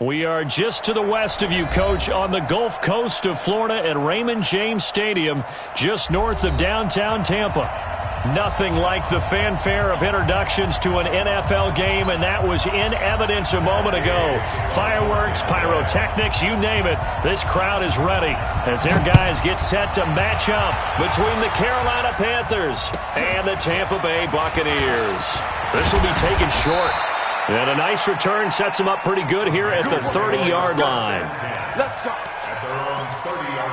We are just to the west of you, Coach, on the Gulf Coast of Florida at Raymond James Stadium, just north of downtown Tampa. Nothing like the fanfare of introductions to an NFL game, and that was in evidence a moment ago. Fireworks, pyrotechnics, you name it. This crowd is ready as their guys get set to match up between the Carolina Panthers and the Tampa Bay Buccaneers. This will be taken short. And a nice return sets them up pretty good here at the 30-yard line. Let's go. At their own 30-yard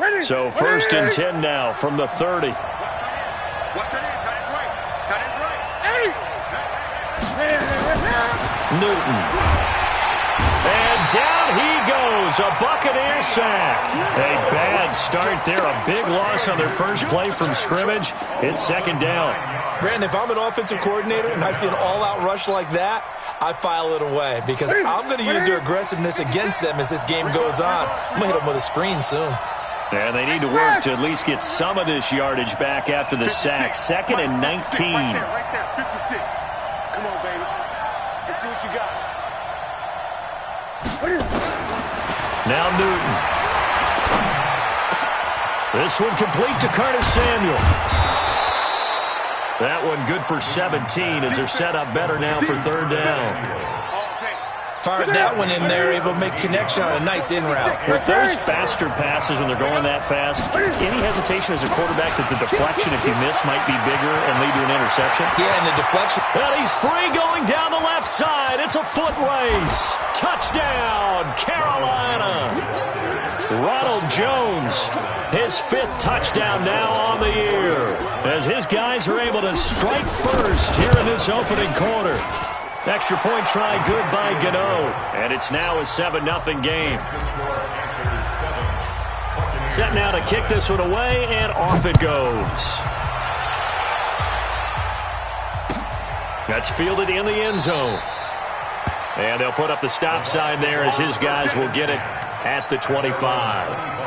line. So first and 10 now from the 30. Newton. And down he goes. A Buccaneer sack. A bad start there. A big loss on their first play from scrimmage. It's second down. Brandon, if I'm an offensive coordinator and I see an all-out rush like that, I file it away because I'm going to use their aggressiveness against them as this game goes on. I'm going to hit them with a screen soon. And they need to work to at least get some of this yardage back after the sack. Second and 19. Right there, 56. Come on, baby. Let's see what you got. Now Newton. This one complete to Curtis Samuel. That one good for 17 as they're set up better now for third down. Fired that one in there, able to make connection on a nice in route. With those faster passes when they're going that fast, any hesitation as a quarterback that the deflection, if you miss, might be bigger and lead to an interception? Yeah, and the deflection. Well, he's free going down the left side. It's a foot race. Touchdown, Carolina. Ronald Jones, his fifth touchdown now on the year, as his guys are able to strike first here in this opening quarter. Extra point try good by Gano. And it's now a 7-0 game. Set now to kick this one away, and off it goes. That's fielded in the end zone. And they'll put up the stop sign there as his guys will get it at the 25.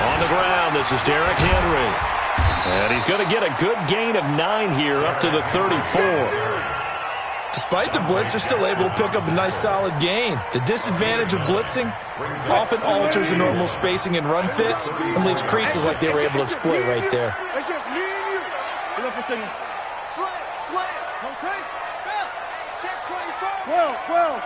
On the ground, this is Derrick Henry. And he's going to get a good gain of 9 here up to the 34. Despite the blitz, they're still able to pick up a nice solid gain. The disadvantage of blitzing often alters the normal spacing and run fits and leaves creases like they were able to exploit right there. It's just me and you. Slam. Okay? Check 24. 12.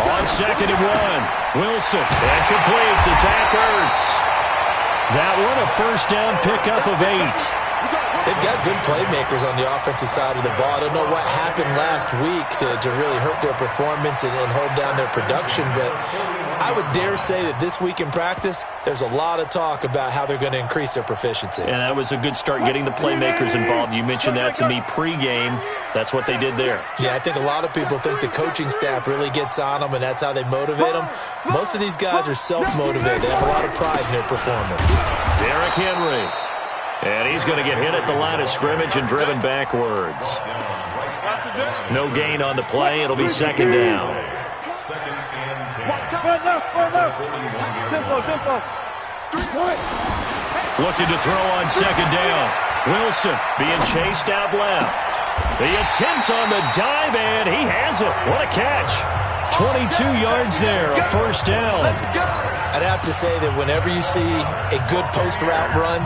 On second and 1, Wilson, and complete to Zach Ertz. That one a first down pickup of 8. They've got good playmakers on the offensive side of the ball. I don't know what happened last week to really hurt their performance and hold down their production, but I would dare say that this week in practice, there's a lot of talk about how they're going to increase their proficiency. And that was a good start getting the playmakers involved. You mentioned that to me pregame. That's what they did there. Yeah, I think a lot of people think the coaching staff really gets on them, and that's how they motivate them. Most of these guys are self-motivated. They have a lot of pride in their performance. Derrick Henry. And he's going to get hit at the line of scrimmage and driven backwards. No gain on the play. It'll be second down. Looking to throw on second down. Wilson being chased out left. The attempt on the dive, and he has it. What a catch. 22 yards there, a first down. I'd have to say that whenever you see a good post route run,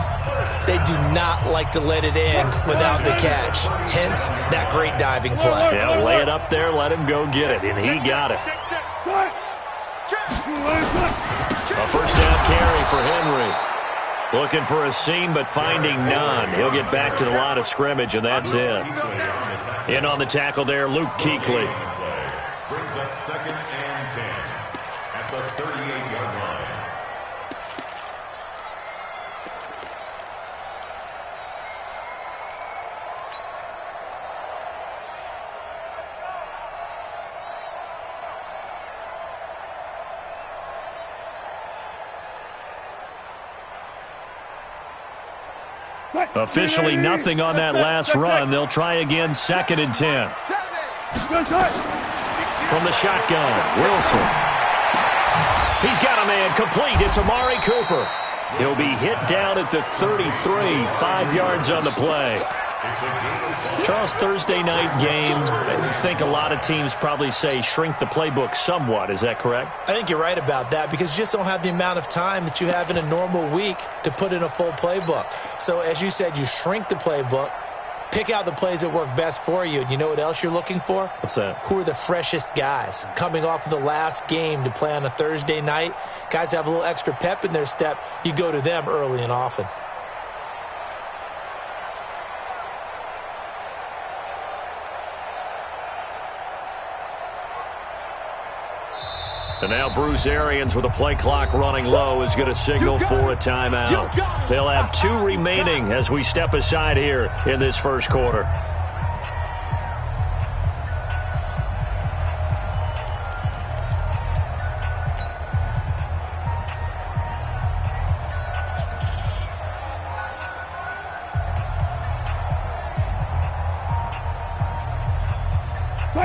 they do not like to let it end without the catch. Hence, that great diving play. Yeah, lay it up there, let him go get it, and he got it. A first down carry for Henry. Looking for a seam, but finding none. He'll get back to the line of scrimmage, and that's it. In on the tackle there, Luke Kuechly. Brings up 2nd and 10 at the 38-yard line. Officially nothing on that last run. They'll try again, 2nd and 10. From the shotgun, Wilson. He's got a man complete. It's Amari Cooper. He'll be hit down at the 33, 5 yards on the play. Charles, Thursday night game, I think a lot of teams probably say shrink the playbook somewhat. Is that correct? I think you're right about that because you just don't have the amount of time that you have in a normal week to put in a full playbook. So as you said, you shrink the playbook, pick out the plays that work best for you. And you know what else you're looking for? What's that? Who are the freshest guys coming off of the last game to play on a Thursday night? Guys have a little extra pep in their step. You go to them early and often. And now Bruce Arians with a play clock running low is going to signal for a timeout. They'll have 2 remaining as we step aside here in this first quarter.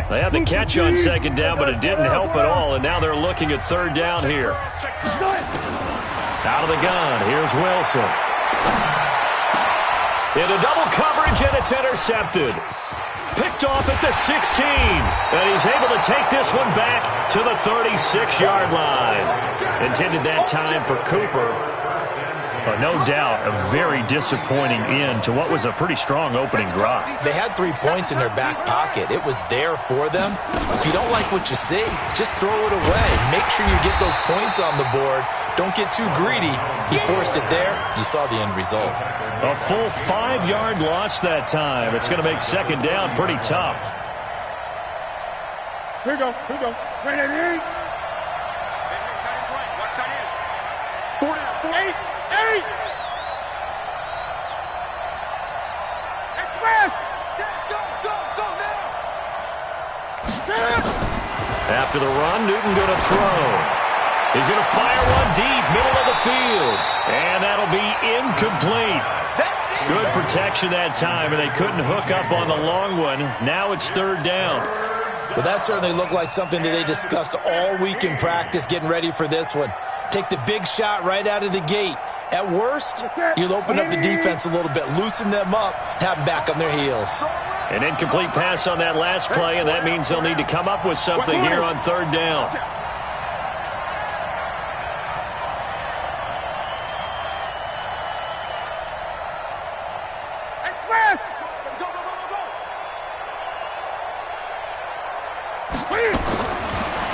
They had the catch on 2nd down, but it didn't help at all, and now they're looking at 3rd down here. Out of the gun, here's Wilson. Into double coverage, and it's intercepted. Picked off at the 16, and he's able to take this one back to the 36-yard line. Intended that time for Cooper. But no doubt, a very disappointing end to what was a pretty strong opening drive. They had 3 points in their back pocket. It was there for them. If you don't like what you see, just throw it away. Make sure you get those points on the board. Don't get too greedy. He forced it there. You saw the end result. A full 5-yard loss that time. It's going to make 2nd down pretty tough. Here we go. Right at 8. Watch tight end. 4 8. Express! Go now! After the run, Newton going to throw. He's going to fire one deep, middle of the field. And that'll be incomplete. Good protection that time, and they couldn't hook up on the long one. Now it's 3rd down. Well, that certainly looked like something that they discussed all week in practice getting ready for this one. Take the big shot right out of the gate. At worst, you'll open up the defense a little bit, loosen them up, have them back on their heels. An incomplete pass on that last play, and that means they'll need to come up with something here on 3rd down.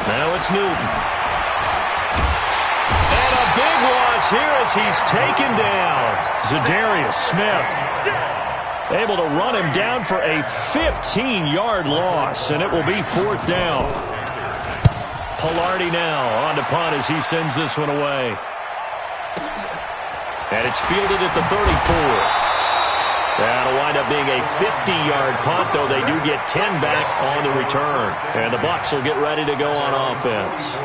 Now it's Newton. And a big loss here as he's taken down. Zadarius Smith able to run him down for a 15-yard loss, and it will be 4th down. Pilardi now on to punt as he sends this one away. And it's fielded at the 34. That'll wind up being a 50-yard punt, though they do get 10 back on the return. And the Bucs will get ready to go on offense.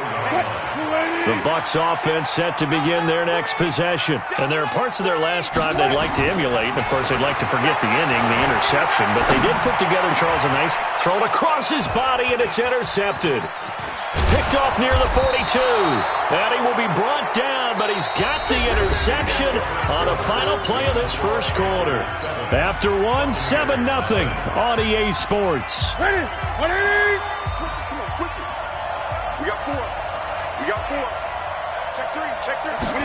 The Bucs offense set to begin their next possession. And there are parts of their last drive they'd like to emulate. And, of course, they'd like to forget the ending, the interception. But they did put together, Charles, a nice throw across his body, and it's intercepted. Picked off near the 42. And he will be brought down, but he's got the interception on the final play of this first quarter. After one, 7-0 on EA Sports. Ready? 180. Switch it. We got 4. We got 4. Check 3. Check 3.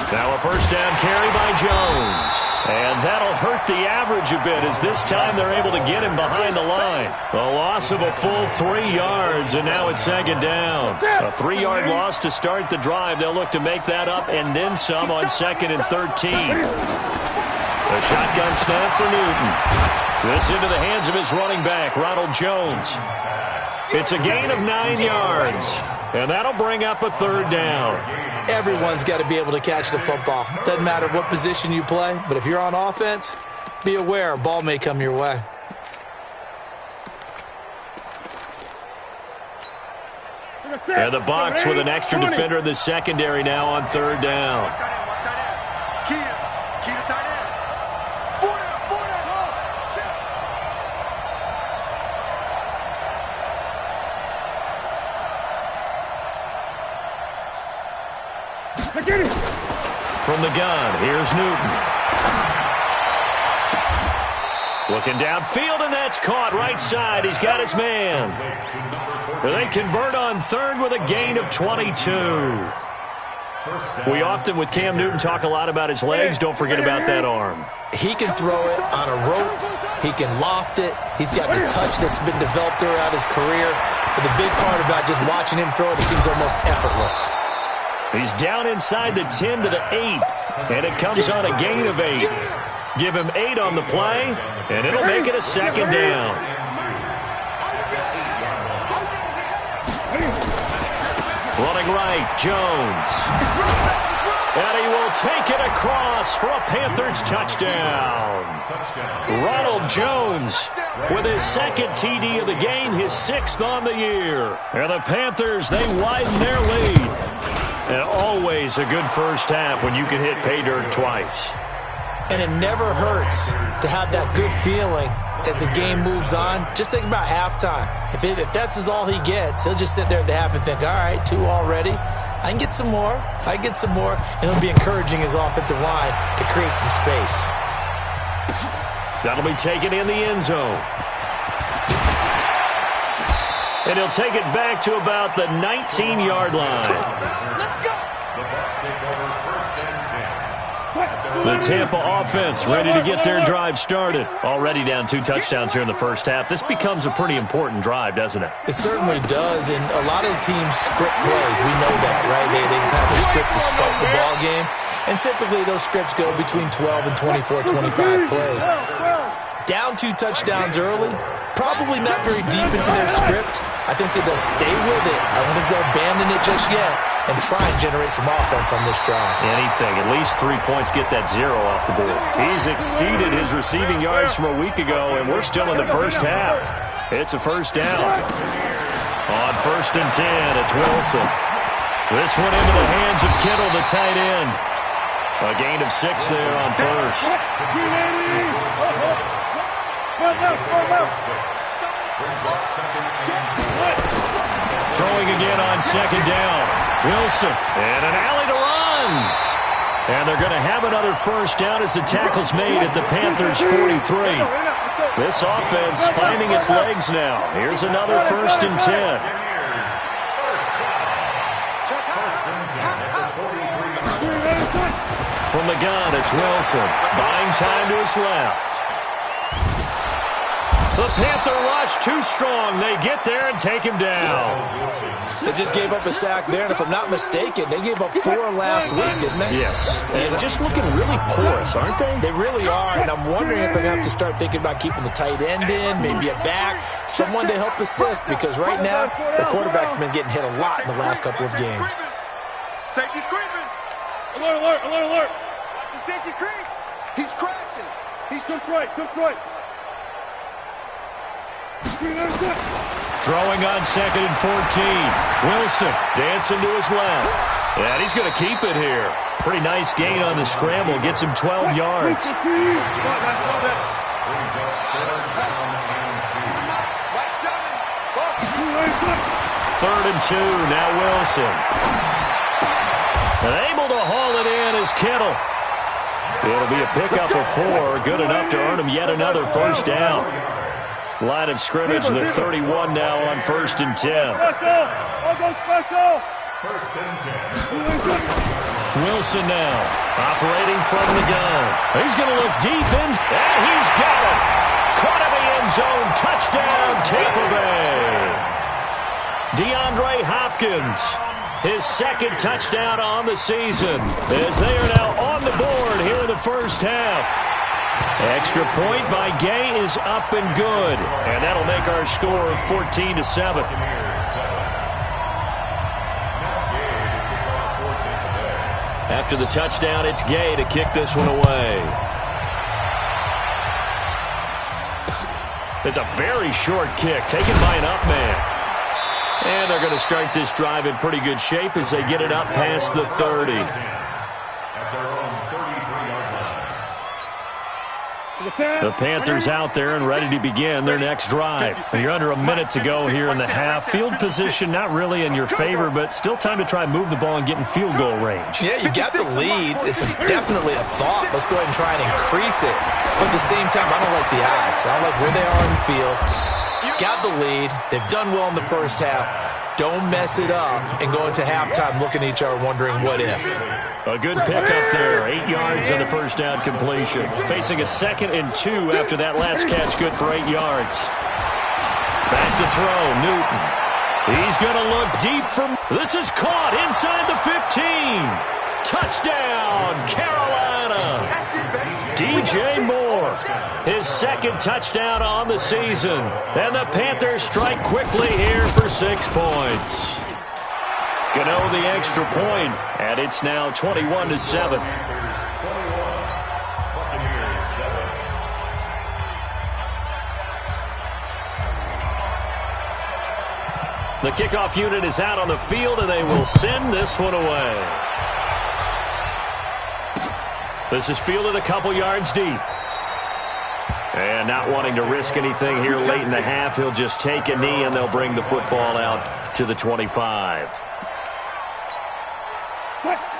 Now a first down carry by Jones. And that'll hurt the average a bit as this time they're able to get him behind the line. A loss of a full 3 yards, and now it's second down. A 3-yard loss to start the drive. They'll look to make that up and then some on 2nd and 13. A shotgun snap for Newton. This into the hands of his running back, Ronald Jones. It's a gain of 9 yards, and that'll bring up a 3rd down. Everyone's got to be able to catch the football. Doesn't matter what position you play, but if you're on offense, be aware a ball may come your way. And the Bucs with an extra defender in the secondary now on 3rd down. Key to tight end. 4 down. 4 down. From the gun, here's Newton. Looking downfield, and that's caught right side. He's got his man. They convert on 3rd with a gain of 22. We often, with Cam Newton, talk a lot about his legs. Don't forget about that arm. He can throw it on a rope. He can loft it. He's got the touch that's been developed throughout his career. But the big part about just watching him throw it, it seems almost effortless. He's down inside the 10 to the 8, and it comes on a gain of 8. Give him 8 on the play, and it'll make it a 2nd down. Running right, Jones. And he will take it across for a Panthers touchdown. Ronald Jones with his 2nd TD of the game, his 6th on the year. And the Panthers, they widen their lead. And always a good first half when you can hit pay dirt twice. And it never hurts to have that good feeling as the game moves on. Just think about halftime. If that's all he gets, he'll just sit there at the half and think, all right, 2 already. I can get some more. I can get some more. And he'll be encouraging his offensive line to create some space. That'll be taken in the end zone. And he'll take it back to about the 19-yard line. The Tampa offense ready to get their drive started. Already down 2 touchdowns here in the first half. This becomes a pretty important drive, doesn't it? It certainly does, and a lot of teams script plays. We know that, right? They have a script to start the ball game, and typically those scripts go between 12 and 24, 25 plays. Down 2 touchdowns early, probably not very deep into their script. I think that they'll stay with it. I don't think they'll abandon it just yet and try and generate some offense on this drive. Anything. At least 3 points, get that 0 off the board. He's exceeded his receiving yards from a week ago, and we're still in the first half. It's a first down. On 1st and 10, it's Wilson. This one into the hands of Kittle, the tight end. A gain of 6 there on 1st. Throwing again on 2nd down. Wilson, and an alley to run. And they're going to have another first down as the tackle's made at the Panthers' 43. This offense finding its legs now. Here's another 1st and 10. From the gun, it's Wilson. Buying time to his left. The Panther rush too strong. They get there and take him down. They just gave up a sack there, and if I'm not mistaken, they gave up 4 last week, didn't they? Yes. And just looking really porous, aren't they? They really are, and I'm wondering if they're going to have to start thinking about keeping the tight end in, maybe a back, someone to help assist, because right now, the quarterback's been getting hit a lot in the last couple of games. Safety's creeping. Alert, alert, alert, alert. Watch the safety creep. He's crashing. He's took right, took right. Throwing on 2nd and 14. Wilson dancing to his left. And he's going to keep it here. Pretty nice gain on the scramble. Gets him 12 yards. 3rd and 2. Now Wilson. And able to haul it in is Kittle. It'll be a pickup of 4. Good enough to earn him yet another first down. Line of scrimmage, the 31 now on 1st and 10. Special! All go special! 1st and 10. Wilson now, operating from the gun. He's going to look deep in, and he's got it. Caught in the end zone, touchdown, Tampa Bay. DeAndre Hopkins, his 2nd touchdown on the season, as they are now on the board here in the first half. Extra point by Gay is up and good, and that'll make our score 14-7. After the touchdown, it's Gay to kick this one away. It's a very short kick, taken by an up man. And they're going to start this drive in pretty good shape as they get it up past the 30. The Panthers out there and ready to begin their next drive. You're under a minute to go here in the half. Field position not really in your favor, but still time to try and move the ball and get in field goal range. Yeah, you got the lead. It's definitely a thought. Let's go ahead and try and increase it. But at the same time, I don't like the odds. I don't like where they are on the field. Got the lead. They've done well in the first half. Don't mess it up and go into halftime looking at each other wondering what if. A good pickup there. 8 yards on the first down completion. Facing a 2nd and 2 after that last catch. Good for 8 yards. Back to throw. Newton. He's going to look deep from... This is caught inside the 15. Touchdown, Carolina. DJ Moore. His 2nd touchdown on the season. And the Panthers strike quickly here for 6 points. Gano the extra point, and it's now 21-7. The kickoff unit is out on the field, and they will send this one away. This is fielded a couple yards deep. And not wanting to risk anything here late in the half, he'll just take a knee, and they'll bring the football out to the 25.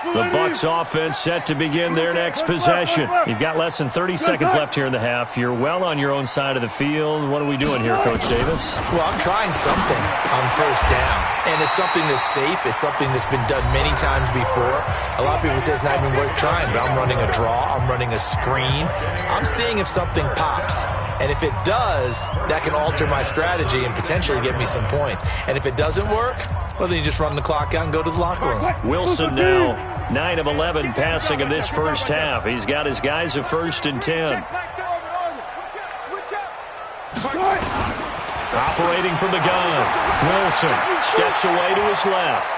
The Bucs offense set to begin their next possession. You've got less than 30 seconds left here in the half. You're well on your own side of the field. What are we doing here, Coach Davis? Well, I'm trying something on first down. And it's something that's safe. It's something that's been done many times before. A lot of people say it's not even worth trying, but I'm running a draw. I'm running a screen. I'm seeing if something pops. And if it does, that can alter my strategy and potentially get me some points. And if it doesn't work, well, then you just run the clock out and go to the locker room. Wilson now 9 of 11 passing in this first half. He's got his guys at 1st and 10. Operating from the gun. Wilson steps away to his left.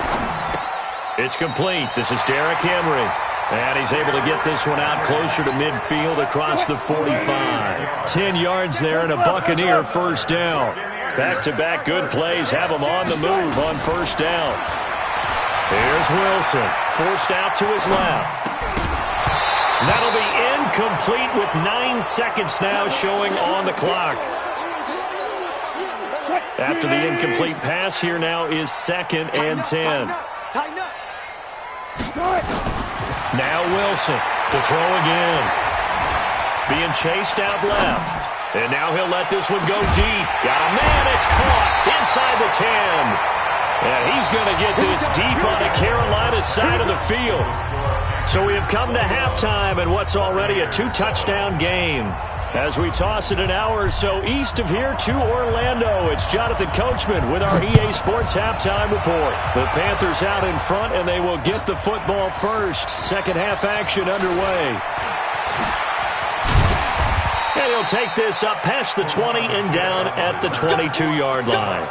It's complete. This is Derrick Henry. And he's able to get this one out closer to midfield across the 45. 10 yards there and a Buccaneer first down. Back-to-back good plays have him on the move on first down. Here's Wilson, forced out to his left. That'll be incomplete with 9 seconds now showing on the clock. After the incomplete pass, here now is 2nd and 10. Now Wilson to throw again. Being chased out left. And now he'll let this one go deep. Got a man, it's caught inside the 10. And he's going to get this deep on the Carolina side of the field. So we have come to halftime in what's already a 2-touchdown game. As we toss it an hour or so east of here to Orlando, it's Jonathan Coachman with our EA Sports Halftime Report. The Panthers out in front, and they will get the football first. Second half action underway. And he'll take this up past the 20 and down at the 22-yard line.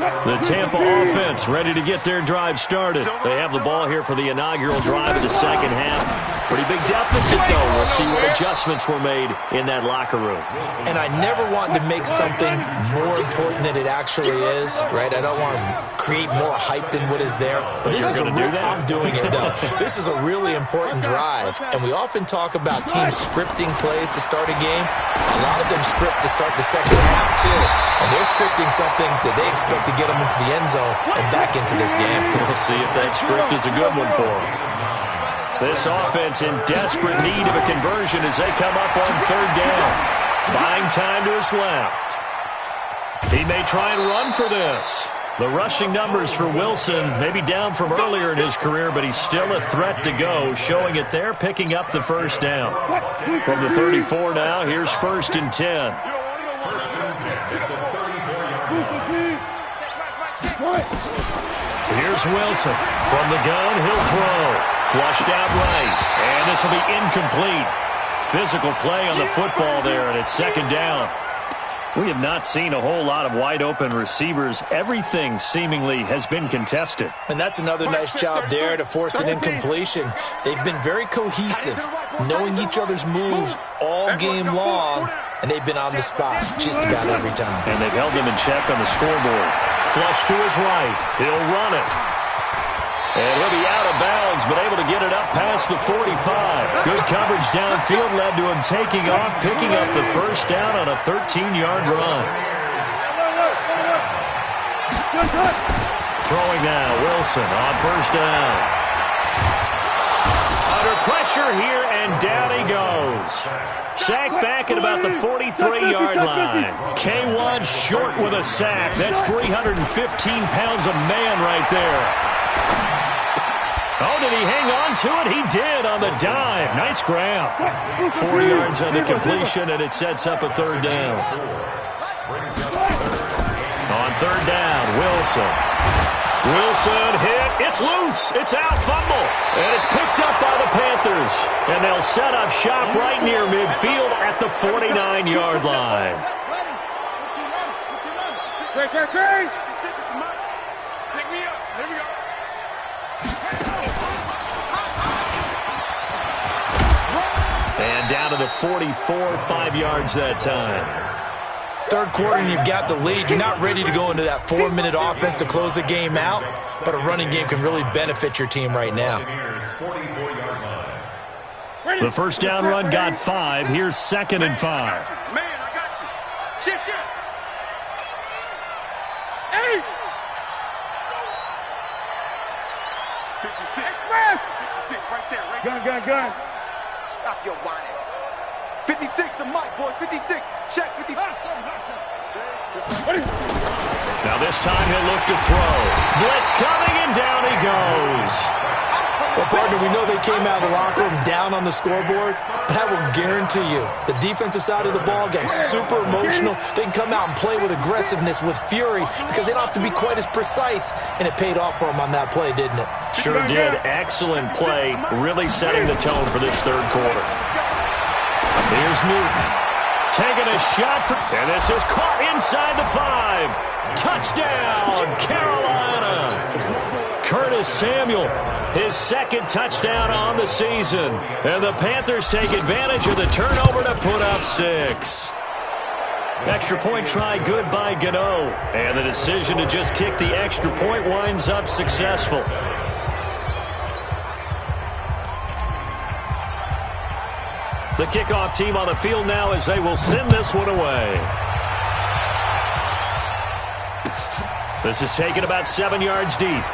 The Tampa offense ready to get their drive started. They have the ball here for the inaugural drive of the second half. Pretty big deficit, though. We'll see what adjustments were made in that locker room. And I never want to make something more important than it actually is, right? I don't want to create more hype than what is there. But this is I'm doing it, though. This is a really important drive. And we often talk about teams scripting plays to start a game. A lot of them script to start the second half, too. And they're scripting something that they expect to get them into the end zone and back into this game. We'll see if that script is a good one for them. This offense in desperate need of a conversion as they come up on third down. Buying time to his left. He may try and run for this. The rushing numbers for Wilson may be down from earlier in his career, but he's still a threat to go, showing it there, picking up the first down. From the 34 now, here's 1st and 10. Here's Wilson. From the gun, he'll throw. Flushed out right. And this will be incomplete. Physical play on the football there, and it's 2nd down. We have not seen a whole lot of wide-open receivers. Everything seemingly has been contested. And that's another nice job there to force an incompletion. They've been very cohesive, knowing each other's moves all game long, and they've been on the spot just about every time. And they've held them in check on the scoreboard. Flush to his right. He'll run it. And he'll be out of bounds, but able to get it up past the 45. Good coverage downfield led to him taking off, picking up the first down on a 13-yard run. Throwing now, Wilson on 1st down. Under pressure here, and down he goes. Sack back at about the 43-yard line. K1 short with a sack. That's 315 pounds of man right there. Oh, did he hang on to it? He did on the dive. Nice grab. 4 yards on the completion, and it sets up a 3rd down. On 3rd down, Wilson. Wilson hit. It's loose. It's out. Fumble. And it's picked up by the Panthers. And they'll set up shop right near midfield at the 49-yard line. Great. Pick me up. Here we go. And down to the 44, 5 yards that time. 3rd quarter and you've got the lead. You're not ready to go into that 4-minute offense to close the game out, but a running game can really benefit your team right now. The 1st down run got 5. Here's 2nd and 5. Man, I got you. Shit. Hey! 56. 56 right there. Gun. Stop your whining. 56 to Mike, boys. 56. Check 56. Now this time he'll look to throw. Blitz coming, and down he goes. Well, partner, we know they came out of the locker room down on the scoreboard, but I will guarantee you the defensive side of the ball got super emotional. They can come out and play with aggressiveness, with fury, because they don't have to be quite as precise, and it paid off for them on that play, didn't it? Sure did. Excellent play, really setting the tone for this 3rd quarter. Here's Newton. Taking a shot, and this is caught inside the 5. Touchdown, Carolina. Curtis Samuel, his 2nd touchdown on the season. And the Panthers take advantage of the turnover to put up 6. Extra point try good by Gano. And the decision to just kick the extra point winds up successful. The kickoff team on the field now as they will send this one away. This is taken about 7 yards deep.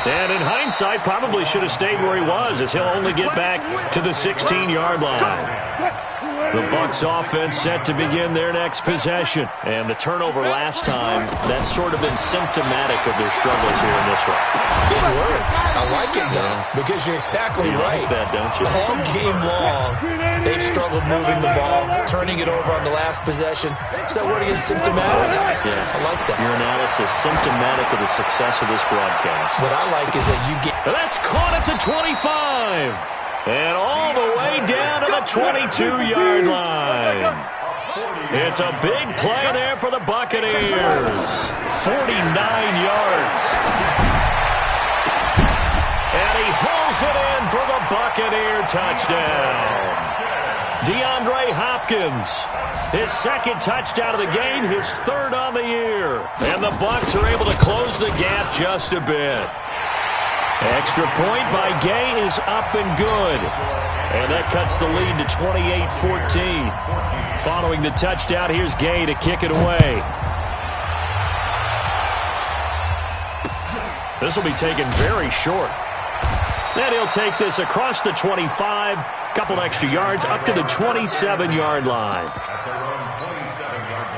And in hindsight, probably should have stayed where he was, as he'll only get back to the 16-yard line. The Bucs offense set to begin their next possession. And the turnover last time, that's sort of been symptomatic of their struggles here in this one. Good work. I like it, though, because you're exactly right. Like that, don't you? All game long, they've struggled moving the ball, turning it over on the last possession. Is that word again, symptomatic? Yeah. I like that. Your analysis, symptomatic of the success of this broadcast. What I like is that you get... That's caught at the 25. And all the way down to the 22-yard line. It's a big play there for the Buccaneers. 49 yards. And he hauls it in for the Buccaneer touchdown. DeAndre Hopkins, his 2nd touchdown of the game, his 3rd on the year. And the Bucs are able to close the gap just a bit. Extra point by Gay is up and good. And that cuts the lead to 28-14. Following the touchdown, here's Gay to kick it away. This will be taken very short. And he'll take this across the 25, couple extra yards up to the 27-yard line. At their own 27-yard line.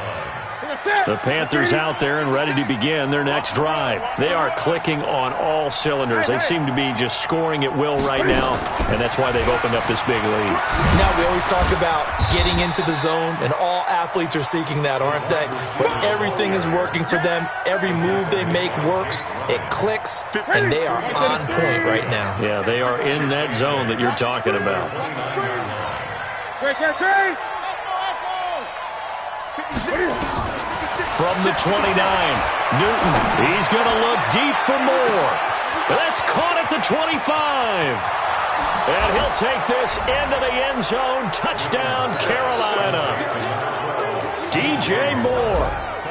The Panthers out there and ready to begin their next drive. They are clicking on all cylinders. They seem to be just scoring at will right now, and that's why they've opened up this big lead. Now, we always talk about getting into the zone, and all athletes are seeking that, aren't they? But everything is working for them. Every move they make works. It clicks, and they are on point right now. Yeah, they are in that zone that you're talking about. From the 29, Newton, he's going to look deep for more. That's caught at the 25. And he'll take this into the end zone. Touchdown, Carolina. DJ Moore,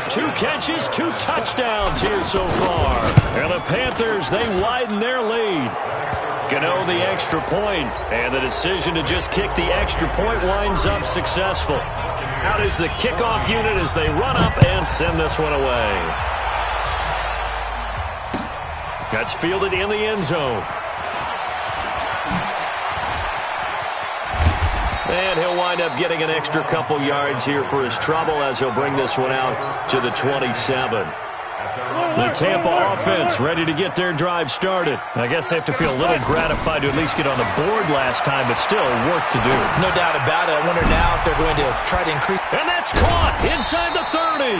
2 catches, 2 touchdowns here so far. And the Panthers, they widen their lead. Gano the extra point, and the decision to just kick the extra point winds up successful. Out is the kickoff unit as they run up and send this one away. That's fielded in the end zone. And he'll wind up getting an extra couple yards here for his trouble as he'll bring this one out to the 27. The Tampa offense ready to get their drive started. I guess they have to feel a little gratified to at least get on the board last time, but still work to do. No doubt about it. I wonder now if they're going to try to increase. And that's caught inside the 30.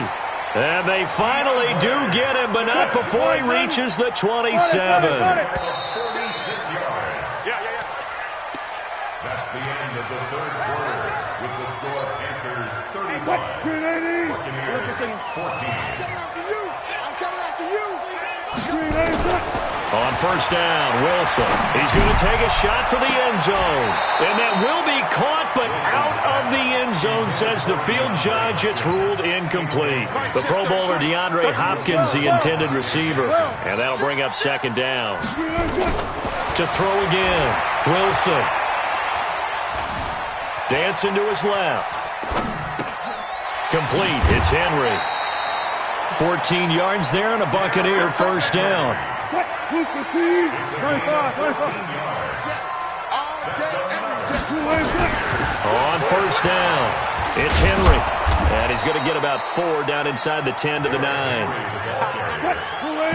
And they finally do get him, but not before he reaches the 27. 46 yards. That's the end of the third quarter with the score Panthers 35. Buccaneers 14. On first down, Wilson. He's going to take a shot for the end zone. And that will be caught, but out of the end zone, says the field judge. It's ruled incomplete. The Pro Bowler DeAndre Hopkins, the intended receiver. And that'll bring up second down. To throw again, Wilson. Dancing to his left. Complete. It's Henry. 14 yards there and a Buccaneer first down. On first down, it's Henry. And he's going to get about 4 down inside the 10 to the 9.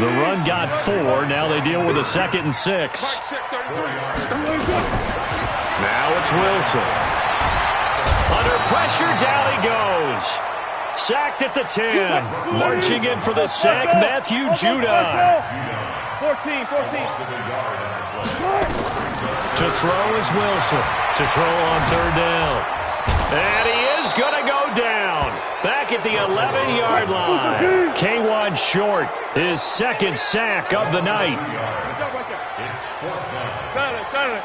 The run got 4. Now they deal with a 2nd and 6. Now it's Wilson. Under pressure, down he goes. Sacked at the 10. Marching in for the sack, Matthew Judon. 14. To throw is Wilson. To throw on third down. And he is going to go down. Back at the 11-yard line. K1 Short, his 2nd sack of the night. It's 4th down. Got it.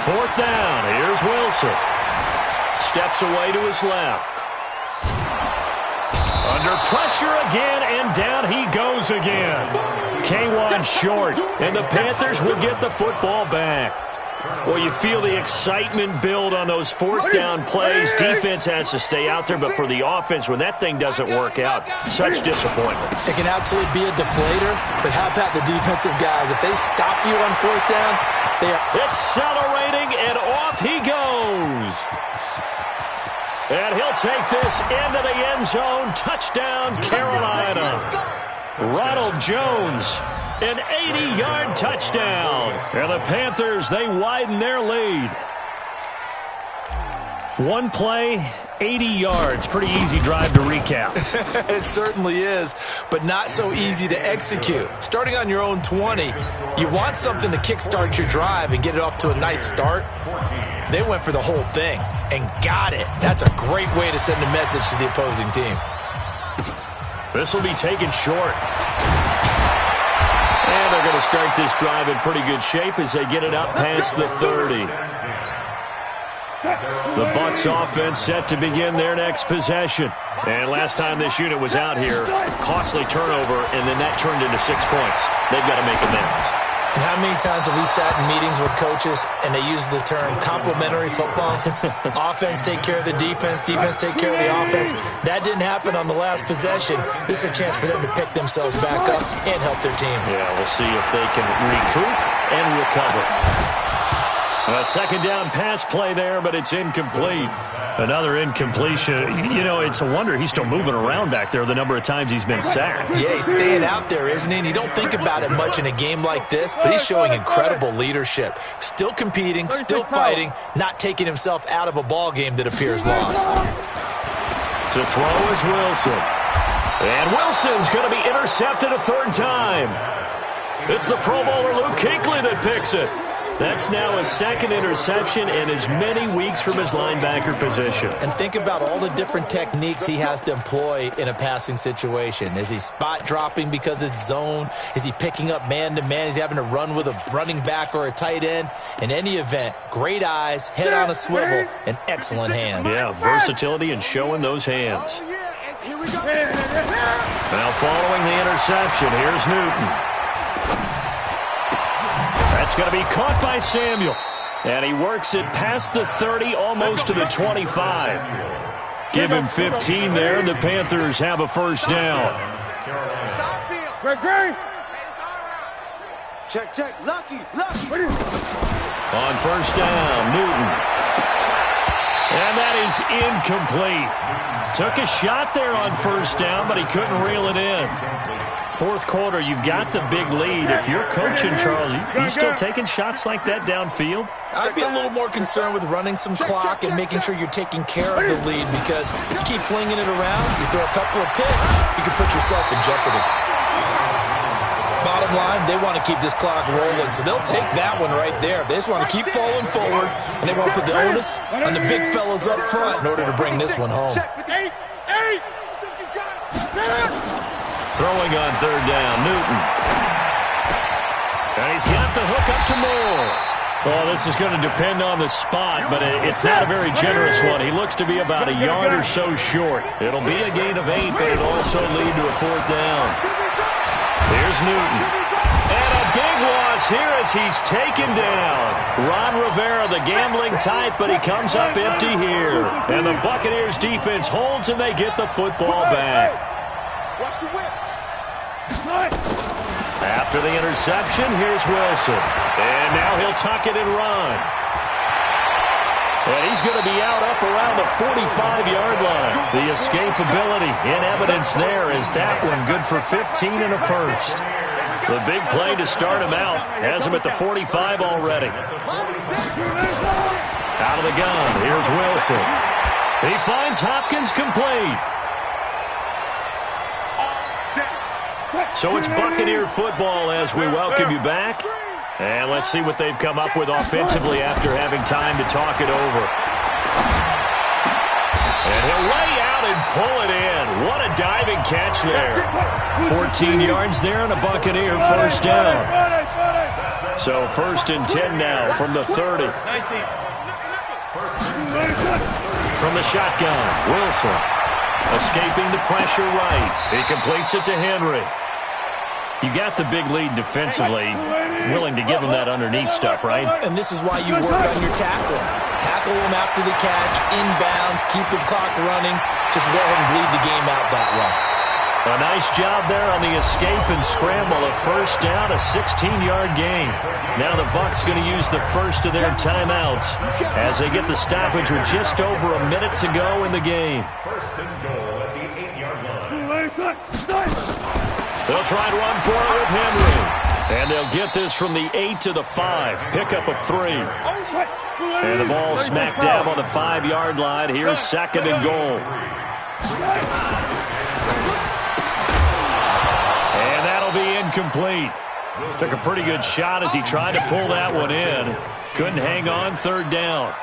4th down. Here's Wilson. Steps away to his left. Under pressure again, and down he goes again. K1 Short, and the Panthers will get the football back. Well, you feel the excitement build on those 4th down plays. Defense has to stay out there, but for the offense, when that thing doesn't work out, such disappointment. It can absolutely be a deflator, but how about the defensive guys? If they stop you on 4th down, they are accelerating, and off he goes. And he'll take this into the end zone. Touchdown, Carolina. Ronald Jones, an 80-yard touchdown. And the Panthers, they widen their lead. One play, 80 yards. Pretty easy drive to recap. It certainly is, but not so easy to execute. Starting on your own 20, you want something to kickstart your drive and get it off to a nice start. They went for the whole thing and got it. That's a great way to send a message to the opposing team. This will be taken short. And they're going to start this drive in pretty good shape as they get it up past the 30. The Bucs offense set to begin their next possession. And last time this unit was out here, costly turnover, and then that turned into 6 points. They've got to make amends. And how many times have we sat in meetings with coaches and they use the term complementary football? Offense take care of the defense, defense take care of the offense. That didn't happen on the last possession. This is a chance for them to pick themselves back up and help their team. Yeah, we'll see if they can recoup and recover. A second down pass play there, but it's incomplete. Another incompletion. You know, it's a wonder he's still moving around back there the number of times he's been sacked. Yeah, he's staying out there, isn't he? And you don't think about it much in a game like this, but he's showing incredible leadership. Still competing, still fighting, not taking himself out of a ball game that appears lost. To throw is Wilson. And Wilson's going to be intercepted a third time. It's the Pro Bowler Luke Kuechly that picks it. That's now his second interception in as many weeks from his linebacker position. And think about all the different techniques he has to employ in a passing situation. Is he spot dropping because it's zone? Is he picking up man-to-man? Is he having to run with a running back or a tight end? In any event, great eyes, head on a swivel, and excellent hands. Yeah, versatility and showing those hands. Now following the interception, here's Newton. That's going to be caught by Samuel. And he works it past the 30, almost to the 25. Give him 15 there, and the Panthers have a first down. Check. Lucky. On first down, Newton. And that is incomplete. Took a shot there on first down, but he couldn't reel it in. Fourth quarter, you've got the big lead. If you're coaching, Charles, you still taking shots like that downfield? I'd be a little more concerned with running some clock and making sure you're taking care of the lead, because you keep flinging it around, you throw a couple of picks, you can put yourself in jeopardy. Bottom line, they want to keep this clock rolling, so they'll take that one right there. They just want to keep falling forward, and they want to put the onus on the big fellas up front in order to bring this one home. Throwing on third down, Newton. And he's got the hook up to Moore. Well, this is going to depend on the spot, but it's not a very generous one. He looks to be about a yard or so short. It'll be a gain of 8, but it'll also lead to a fourth down. Here's Newton. And a big loss here as he's taken down. Ron Rivera, the gambling type, but he comes up empty here. And the Buccaneers defense holds, and they get the football back. Watch the whip. After the interception, here's Wilson. And now he'll tuck it and run. And he's going to be out up around the 45-yard line. The escapability in evidence there is that one good for 15 and a first. The big play to start him out has him at the 45 already. Out of the gun, here's Wilson. He finds Hopkins complete. So it's Buccaneer football as we welcome you back. And let's see what they've come up with offensively after having time to talk it over. And he'll lay out and pull it in. What a diving catch there. 14 yards there and a Buccaneer first down. So first and 10 now from the 30. From the shotgun, Wilson escaping the pressure right. He completes it to Henry. You got the big lead defensively, willing to give him that underneath stuff, right? And this is why you work on your tackling. Tackle him after the catch, inbounds, keep the clock running. Just go ahead and bleed the game out that way. A nice job there on the escape and scramble. A first down, a 16-yard gain. Now the Bucs going to use the first of their timeouts as they get the stoppage with just over a minute to go in the game. First and goal at the 8-yard line. They'll try to run for it with Henry. And they'll get this from the 8 to the 5. Pickup of 3. And the ball smacked down on the 5-yard line. Here's second and goal. And that'll be incomplete. Took a pretty good shot as he tried to pull that one in. Couldn't hang on, third down.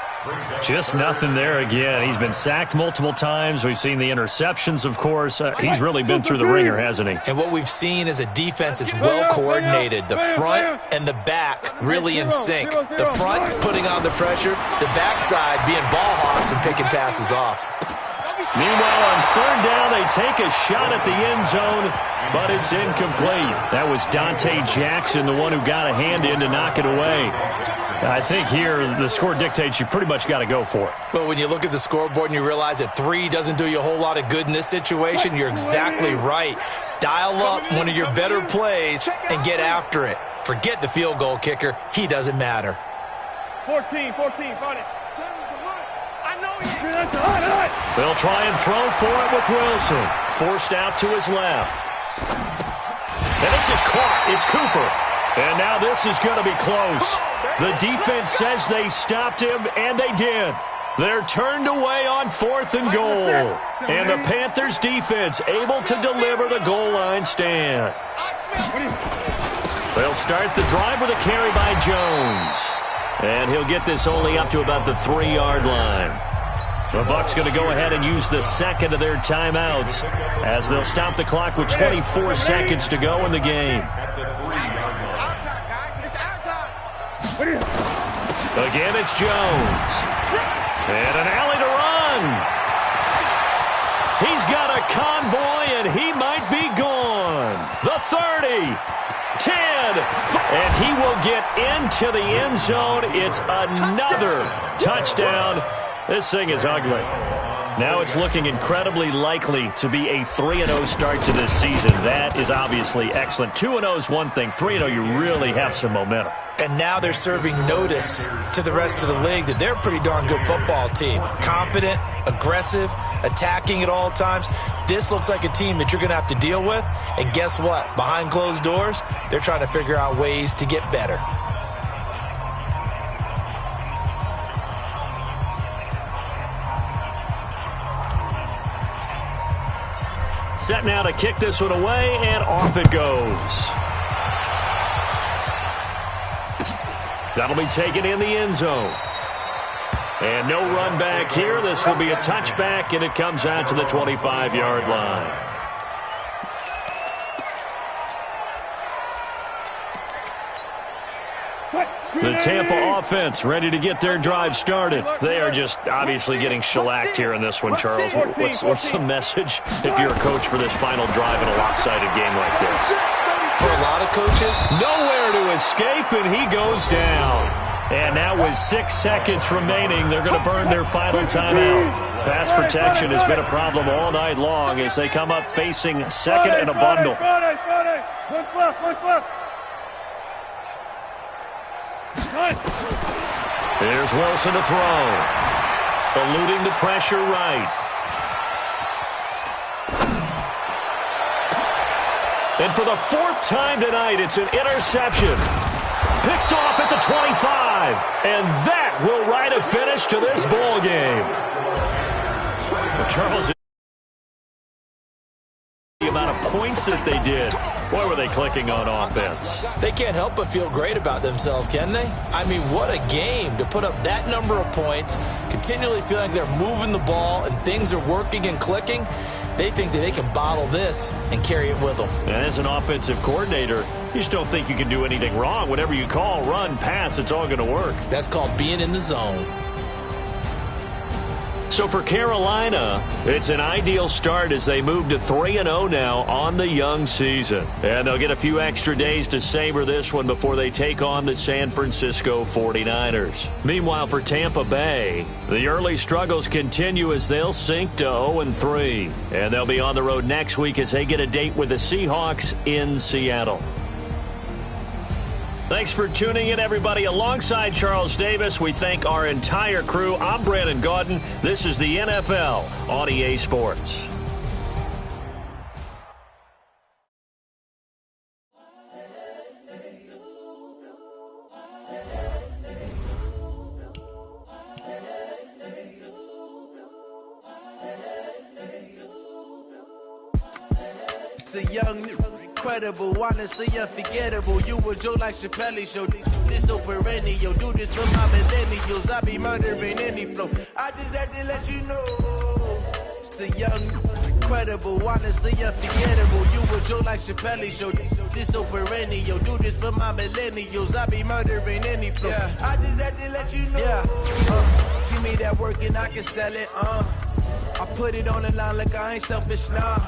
Just nothing there again. He's been sacked multiple times. We've seen the interceptions, of course. He's really been through the ringer, hasn't he? And what we've seen is a defense that's well coordinated. The front and the back really in sync. The front putting on the pressure, the backside being ball hawks and picking passes off. Meanwhile, on third down, they take a shot at the end zone, but it's incomplete. That was Dante Jackson, the one who got a hand in to knock it away. I think here the score dictates you pretty much got to go for it. But when you look at the scoreboard and you realize that 3 doesn't do you a whole lot of good in this situation, you're exactly right. Dial up one of your better plays and get after it. Forget the field goal kicker. He doesn't matter. 14, find it. They'll try and throw for it with Wilson. Forced out to his left. And this is caught. It's Cooper. And now this is going to be close. The defense says they stopped him, and they did. They're turned away on 4th and goal. And the Panthers defense able to deliver the goal line stand. They'll start the drive with a carry by Jones. And he'll get this only up to about the 3-yard line. The Bucs going to go ahead and use the second of their timeouts as they'll stop the clock with 24 seconds to go in the game. Again, it's Jones. And an alley to run. He's got a convoy, and he might be gone. The 30, 10, and he will get into the end zone. It's another touchdown. This thing is ugly. Now it's looking incredibly likely to be a 3-0 start to this season. That is obviously excellent. 2-0 is one thing. 3-0, you really have some momentum. And now they're serving notice to the rest of the league that they're a pretty darn good football team. Confident, aggressive, attacking at all times. This looks like a team that you're going to have to deal with. And guess what? Behind closed doors, they're trying to figure out ways to get better. Set now to kick this one away, and off it goes. That'll be taken in the end zone. And no run back here. This will be a touchback, and it comes out to the 25-yard line. The Tampa offense ready to get their drive started. They are just obviously getting shellacked here in this one, Charles. What's the message if you're a coach for this final drive in a lopsided game like this? For a lot of coaches, nowhere to escape, and he goes down. And now with 6 seconds remaining, they're going to burn their final timeout. Pass protection has been a problem all night long as they come up facing second and a bundle. Here's Wilson to throw. Eluding the pressure right. And for the 4th time tonight, it's an interception. Picked off at the 25. And that will write a finish to this ball game. Well, Charles, the amount of points that they did. Boy, were they clicking on offense. They can't help but feel great about themselves, can they? I mean, what a game to put up that number of points, continually feeling they're moving the ball and things are working and clicking. They think that they can bottle this and carry it with them. And as an offensive coordinator, you just don't think you can do anything wrong. Whatever you call, run, pass, it's all going to work. That's called being in the zone. So for Carolina, it's an ideal start as they move to 3-0 now on the young season. And they'll get a few extra days to savor this one before they take on the San Francisco 49ers. Meanwhile, for Tampa Bay, the early struggles continue as they'll sink to 0-3. And they'll be on the road next week as they get a date with the Seahawks in Seattle. Thanks for tuning in, everybody. Alongside Charles Davis, we thank our entire crew. I'm Brandon Gaudin. This is the NFL on EA Sports. It's the young incredible, honestly unforgettable. You a Joe like Chappelle show. This so perennial. Do this for my millennials. I be murdering any flow. I just had to let you know. It's the young, incredible, honestly unforgettable. You a Joe like Chappelle show. This so perennial. Do this for my millennials. I be murdering any flow. Yeah. I just had to let you know. Yeah. Give me that work and I can sell it. I put it on the line like I ain't selfish, nah.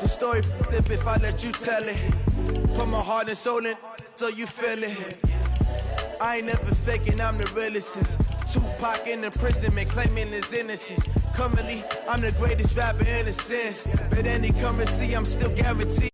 The story flip if I let you tell it. Put my heart and soul in so you feel it. I ain't never faking, I'm the realest since Tupac in the imprisonment, claiming his innocence. Currently, I'm the greatest rapper in a sense. But any currency, I'm still guaranteed.